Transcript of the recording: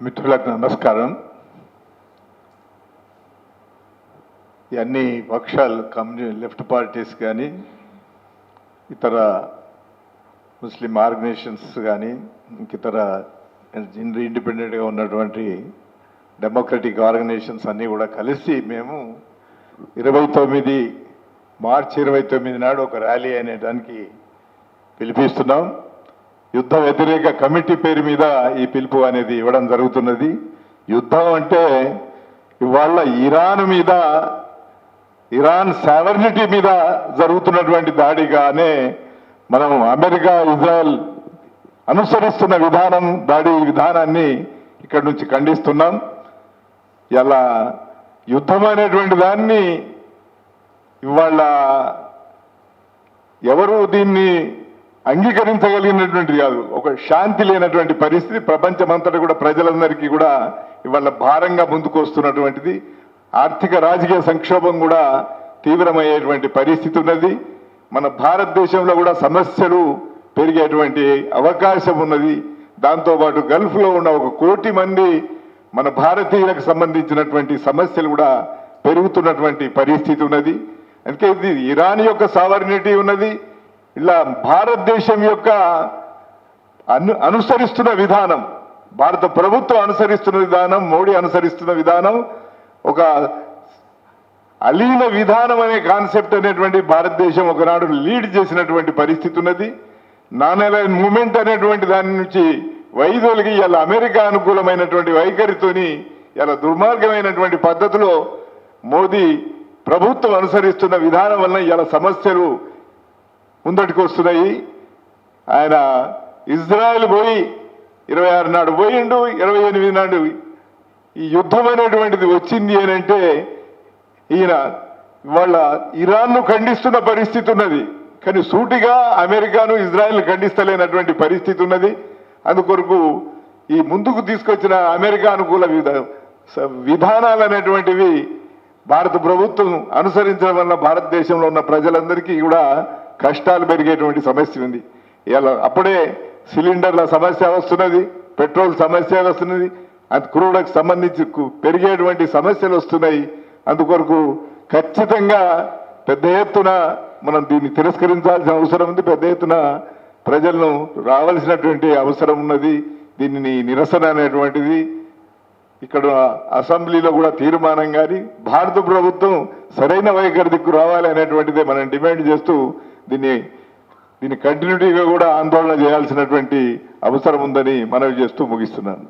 మిత్రులకు నమస్కారం. అన్ని పక్షాలు లెఫ్ట్ పార్టీస్ కానీ ఇతర ముస్లిం ఆర్గనైజేషన్స్ కానీ ఇతర ఇండిపెండెంట్గా ఉన్నటువంటి డెమోక్రటిక్ ఆర్గనైజేషన్స్ అన్నీ కూడా కలిసి మేము 29 మార్చి 29 నాడు ఒక ర్యాలీ అనేదానికి పిలిపిస్తున్నాం. యుద్ధ వ్యతిరేక కమిటీ పేరు మీద ఈ పిలుపు అనేది ఇవ్వడం జరుగుతున్నది. యుద్ధం అంటే ఇవాళ ఇరాన్ సావర్నిటీ మీద జరుగుతున్నటువంటి దాడిగానే మనం అమెరికా ఇజ్రాయెల్ అనుసరిస్తున్న దాడి విధానాన్ని ఇక్కడి నుంచి ఖండిస్తున్నాం. ఇలా యుద్ధం అనేటువంటి దాన్ని ఇవాళ ఎవరు దీన్ని అంగీకరించగలిగినటువంటి కాదు. ఒక శాంతి లేనటువంటి పరిస్థితి ప్రపంచమంతటా కూడా ప్రజలందరికీ కూడా ఇవాళ భారంగా ముందుకు వస్తున్నటువంటిది. ఆర్థిక రాజకీయ సంక్షోభం కూడా తీవ్రమయ్యేటువంటి పరిస్థితి ఉన్నది. మన భారతదేశంలో కూడా సమస్యలు పెరిగేటువంటి అవకాశం ఉన్నది. దాంతోపాటు గల్ఫ్లో ఉన్న 1 కోటి మంది మన భారతీయులకు సంబంధించినటువంటి సమస్యలు కూడా పెరుగుతున్నటువంటి పరిస్థితి ఉన్నది. అందుకే ఇది ఇరాన్ యొక్క సావర్నిటీ ఉన్నది. ఇలా భారతదేశం యొక్క అనుసరిస్తున్న విధానం, భారత ప్రభుత్వం అనుసరిస్తున్న విధానం, మోడీ అనుసరిస్తున్న విధానం ఒక అలీన విధానం అనే కాన్సెప్ట్ అనేటువంటి భారతదేశం ఒకనాడు లీడ్ చేసినటువంటి పరిస్థితి ఉన్నది. నాన్ అలైన్ మూమెంట్ అనేటువంటి దాని నుంచి వైదొలిగి ఇలా అమెరికా అనుకూలమైనటువంటి వైఖరితోని ఇలా దుర్మార్గమైనటువంటి పద్ధతిలో మోదీ ప్రభుత్వం అనుసరిస్తున్న విధానం వలన ఇలా సమస్యలు ముందటికి వస్తున్నాయి. ఆయన ఇజ్రాయెల్ పోయి 26 నాడు పోయిండు, 28 నాడు ఈ యుద్ధం అనేటువంటిది వచ్చింది అని అంటే ఈయన వాళ్ళ ఇరాన్ను ఖండిస్తున్న పరిస్థితి ఉన్నది. కానీ సూటిగా అమెరికాను ఇజ్రాయెల్ ఖండిస్తలేనటువంటి పరిస్థితి ఉన్నది. అందుకొరకు ఈ ముందుకు తీసుకొచ్చిన అమెరికా అనుకూల విధానాలు అనేటువంటివి భారత ప్రభుత్వం అనుసరించడం వల్ల భారతదేశంలో ఉన్న ప్రజలందరికీ కూడా కష్టాలు పెరిగేటువంటి సమస్య ఉంది. ఇలా అప్పుడే సిలిండర్ల సమస్య వస్తున్నది, పెట్రోల్ సమస్య వస్తున్నది, అది క్రూడకు సంబంధించి పెరిగేటువంటి సమస్యలు వస్తున్నాయి. అందుకొరకు ఖచ్చితంగా పెద్ద ఎత్తున మనం దీన్ని తిరస్కరించాల్సిన అవసరం ఉంది. పెద్ద ఎత్తున ప్రజలను రావాల్సినటువంటి అవసరం ఉన్నది. దీనిని నిరసన అనేటువంటిది ఇక్కడ అసెంబ్లీలో కూడా తీర్మానం కానీ భారత ప్రభుత్వం సరైన వైఖరి దిక్కు రావాలి అనేటువంటిదే మనం డిమాండ్ చేస్తూ దీన్ని కంటిన్యూటీగా కూడా ఆందోళన చేయాల్సినటువంటి అవసరం ఉందని మనవి చేస్తూ ముగిస్తున్నాను.